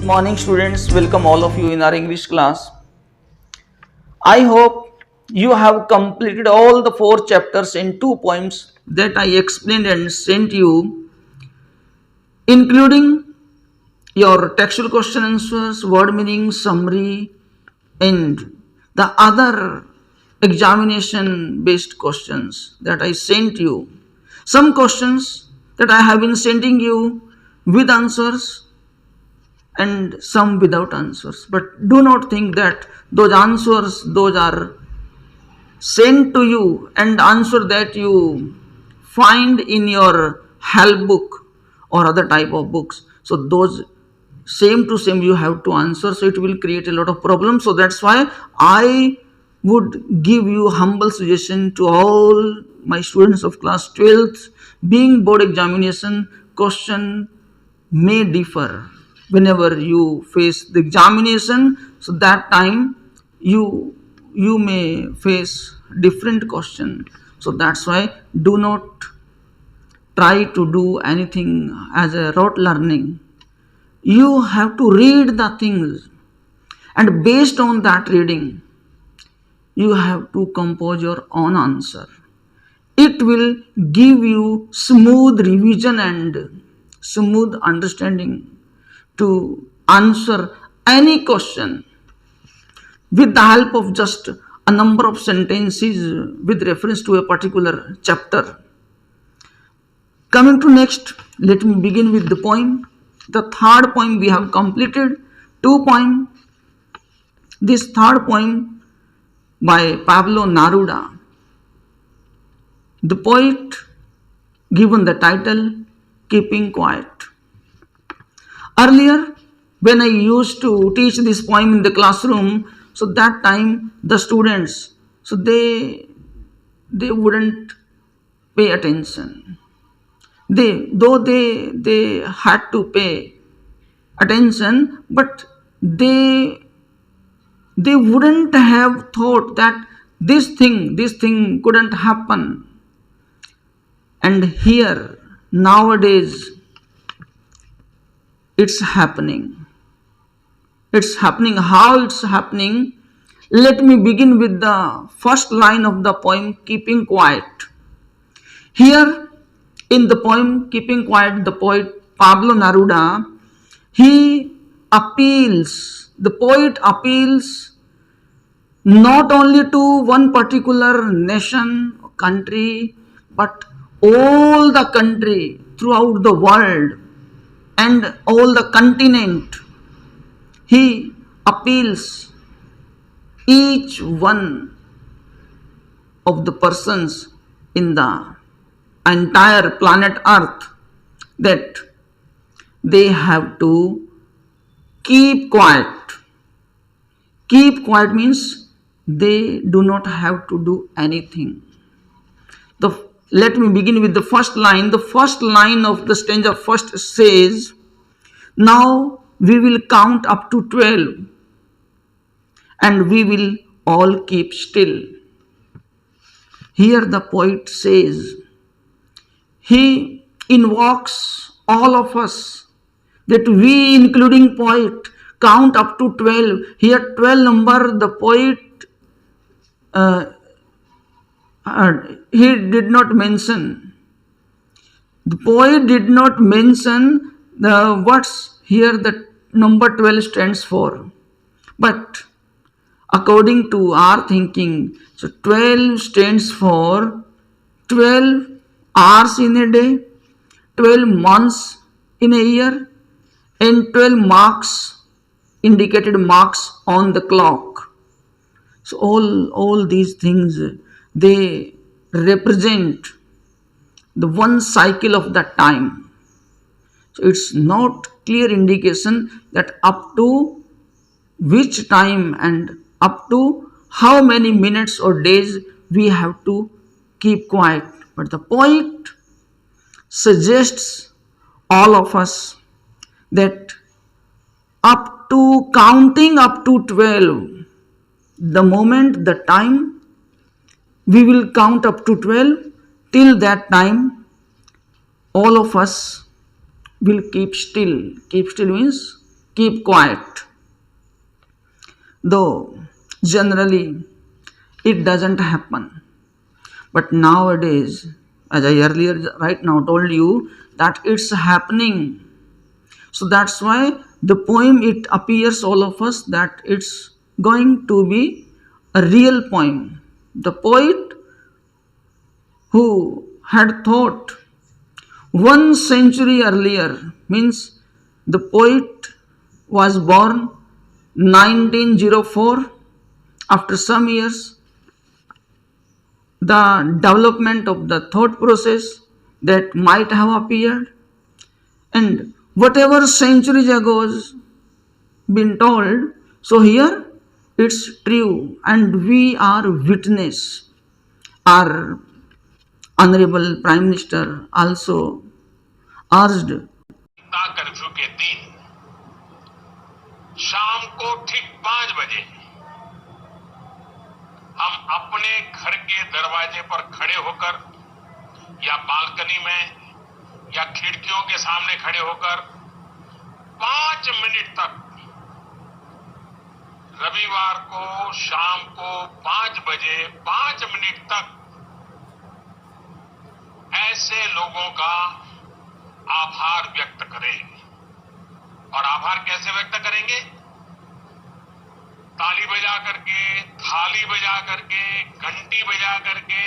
Morning students, welcome all of you in our English class. I hope you have completed all the 4 chapters in 2 poems that I explained and sent you, including your textual question answers, word meaning, summary, and the other examination based questions that I sent you. Some questions that I have been sending you with answers and some without answers. But do not think that those answers, those are sent to you and answer that you find in your help book or other type of books. So those same to same you have to answer. So it will create a lot of problems. So that's why I would give you humble suggestion to all my students of class 12th. Being board examination, question may differ whenever you face the examination. So that time you may face different question. So that's why do not try to do anything as a rote learning. You have to read the things, and based on that reading you have to compose your own answer. It will give you smooth revision and smooth understanding to answer any question with the help of just a number of sentences with reference to a particular chapter. Coming to next, let me begin with the poem. The third poem we have completed, 2 poems. This third poem by Pablo Neruda. The poet given the title Keeping Quiet. Earlier, when I used to teach this poem in the classroom, so that time the students, so they wouldn't pay attention. They had to pay attention, but they wouldn't have thought that this thing couldn't happen. And here nowadays it's happening. It's happening. How it's happening? Let me begin with the first line of the poem, Keeping Quiet. Here in the poem Keeping Quiet, the poet Pablo Neruda, the poet appeals not only to one particular nation, country, but all the country throughout the world and all the continent. He appeals each one of the persons in the entire planet Earth that they have to keep quiet. Keep quiet means they do not have to do anything. Let me begin with the first line. The first line of the stanza first says, now we will count up to 12 and we will all keep still. Here the poet says, he invokes all of us that we, including poet, count up to 12. Here 12 number the poet he did not mention. The poet did not mention the what's here the number 12 stands for. But according to our thinking, so 12 stands for 12 hours in a day, 12 months in a year, and 12 marks, indicated marks on the clock. So all these things, they represent the one cycle of that time. So it's not clear indication that up to which time and up to how many minutes or days we have to keep quiet. But the poet suggests all of us that up to counting up to 12, the moment, the time, we will count up to 12. Till that time, all of us will keep still. Keep still means keep quiet. Though generally it doesn't happen. But nowadays, as I earlier right now told you, that it's happening. So that's why the poem, it appears all of us that it's going to be a real poem. The poet who had thought 1 century earlier, means the poet was born 1904. After some years, the development of the thought process that might have appeared, and whatever centuries ago has been told, so here it's true, and we are witness. Our honorable Prime Minister also urged curfew के दिन शाम को ठीक 5 बजे हम अपने घर के दरवाजे पर खड़े होकर या बालकनी में या खिड़कियों के सामने खड़े होकर 5 मिनट तक रविवार को शाम को 5 बजे 5 मिनट तक ऐसे लोगों का आभार व्यक्त करें। और आभार कैसे व्यक्त करेंगे? ताली बजा करके, थाली बजा करके, घंटी बजा करके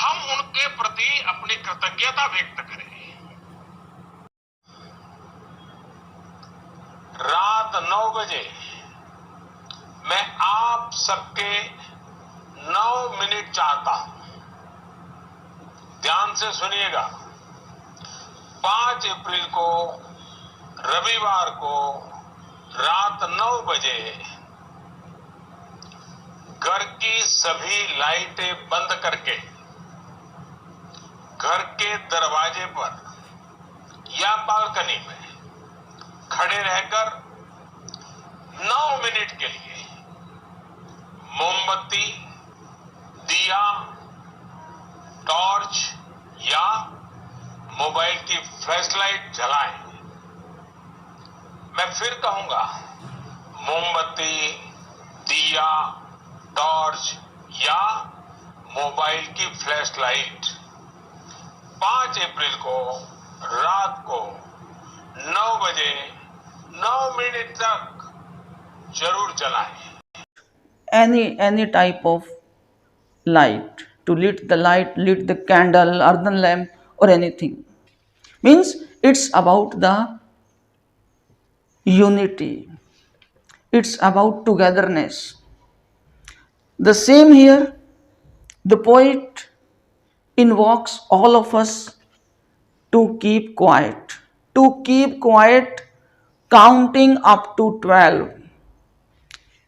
हम उनके प्रति अपनी कृतज्ञता व्यक्त करें। रात 9 बजे मैं आप सबके 9 मिनट चाहता हूं। ध्यान से सुनिएगा। 5 अप्रैल को रविवार को रात 9 बजे घर की सभी लाइटें बंद करके घर के दरवाजे पर या बालकनी में खड़े रहकर 9 मिनट के लिए मोमबत्ती, दिया, टॉर्च या मोबाइल की फ्लैशलाइट जलाएं। मैं फिर कहूंगा, मोमबत्ती, दिया, टॉर्च या मोबाइल की फ्लैशलाइट 5 अप्रैल को रात को 9 बजे 9 मिनट तक जरूर जलाएं। any type of light, to lit the light, lit the candle, earthen lamp, or anything. Means it's about the unity, it's about togetherness. The same here, the poet invokes all of us to keep quiet, counting up to 12.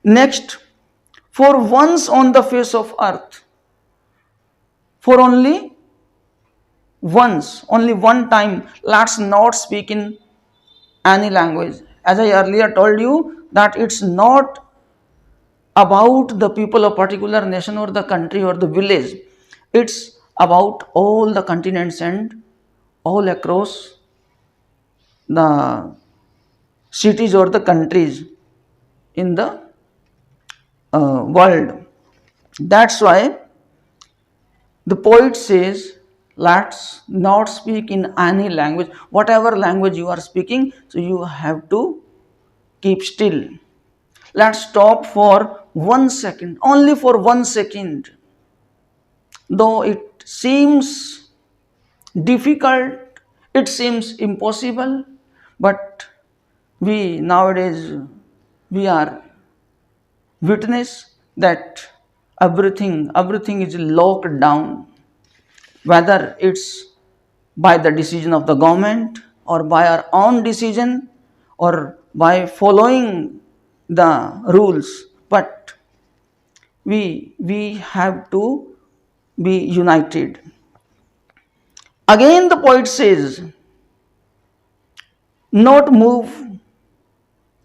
Next, for once on the face of earth, for only once, only one time, let's not speak in any language. As I earlier told you, that it's not about the people of particular nation or the country or the village. It's about all the continents and all across the cities or the countries in the world. That's why the poet says, let's not speak in any language, whatever language you are speaking, so you have to keep still. Let's stop for 1 second, only for 1 second. Though it seems difficult, it seems impossible, but we nowadays, we are witness that everything is locked down, whether it's by the decision of the government or by our own decision or by following the rules, but we have to be united. Again the poet says, not move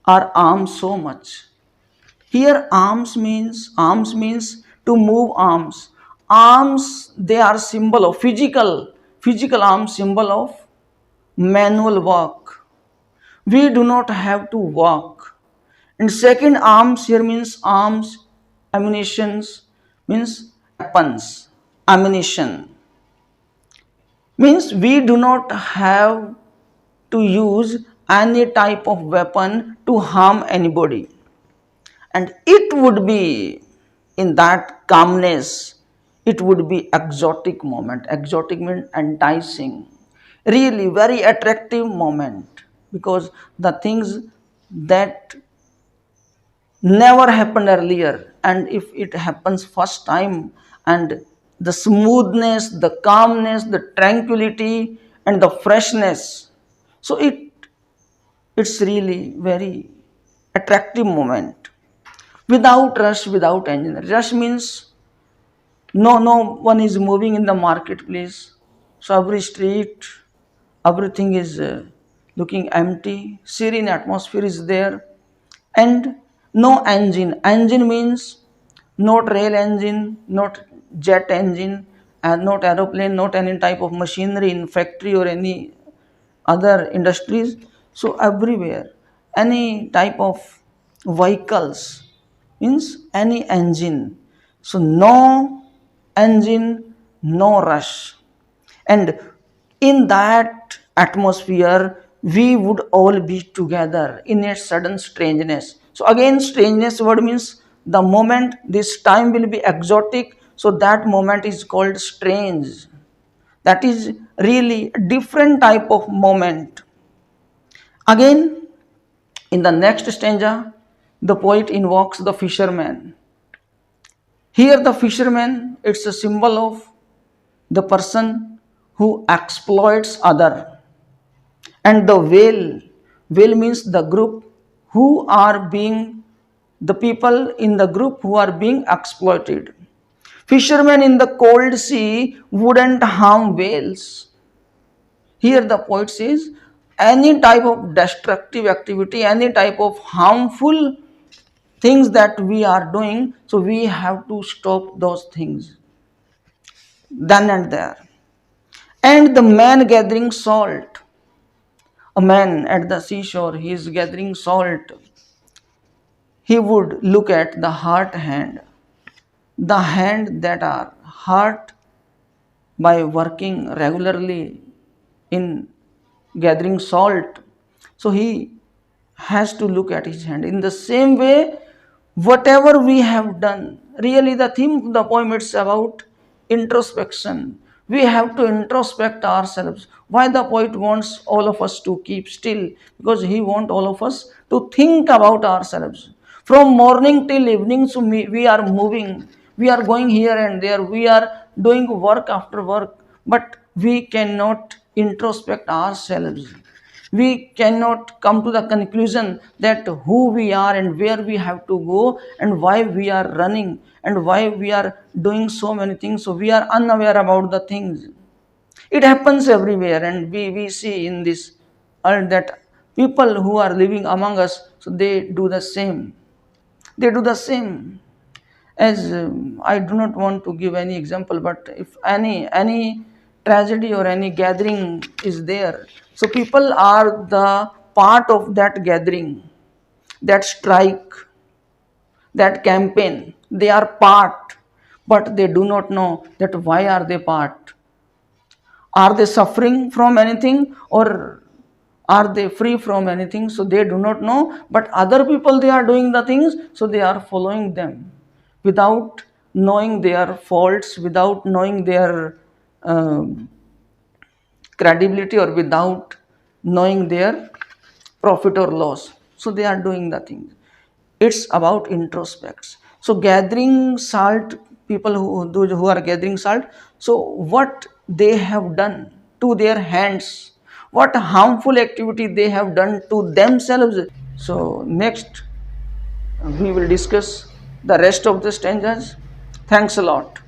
our arms so much. Here arms means to move arms. Arms, they are symbol of physical arms, symbol of manual work. We do not have to walk. And second, arms here means arms, ammunitions means weapons, ammunition means we do not have to use any type of weapon to harm anybody. And it would be in that calmness, it would be exotic moment. Exotic means enticing, really very attractive moment, because the things that never happened earlier, and if it happens first time, and the smoothness, the calmness, the tranquility, and the freshness, so it's really very attractive moment. Without rush, without engine. Rush means no one is moving in the marketplace, so every street, everything is looking empty, serene atmosphere is there. And no engine. Engine means not rail engine, not jet engine, and not aeroplane, not any type of machinery in factory or any other industries. So everywhere, any type of vehicles means any engine. So no engine, no rush. And in that atmosphere, we would all be together in a sudden strangeness. So again, strangeness word means the moment, this time will be exotic, so that moment is called strange. That is really a different type of moment. Again, in the next stanza, the poet invokes the fisherman. Here the fisherman, it's a symbol of the person who exploits other. And the whale means the group who are being, the people in the group who are being exploited. Fishermen in the cold sea wouldn't harm whales. Here the poet says any type of destructive activity, any type of harmful things that we are doing, so we have to stop those things then and there. And the man gathering salt, a man at the seashore, he is gathering salt. He would look at the hard hand, the hand that are hurt by working regularly in gathering salt. So he has to look at his hand. In the same way, whatever we have done, really the theme of the poem is about introspection. We have to introspect ourselves. Why the poet wants all of us to keep still? Because he wants all of us to think about ourselves. From morning till evening, so we are moving, we are going here and there, we are doing work after work, but we cannot introspect ourselves. We cannot come to the conclusion that who we are and where we have to go and why we are running and why we are doing so many things. So we are unaware about the things. It happens everywhere, and we see in this world that people who are living among us, so they do the same. They do the same. As I do not want to give any example, but if any tragedy or any gathering is there, so people are the part of that gathering, that strike, that campaign. They are part, but they do not know that why are they part. Are they suffering from anything, or are they free from anything? So they do not know, but other people, they are doing the things, so they are following them without knowing their faults, without knowing their credibility, or without knowing their profit or loss. So they are doing the things. It's about introspects. So gathering salt, people who are gathering salt, so what they have done to their hands, what harmful activity they have done to themselves. So next we will discuss the rest of the stanzas. Thanks a lot.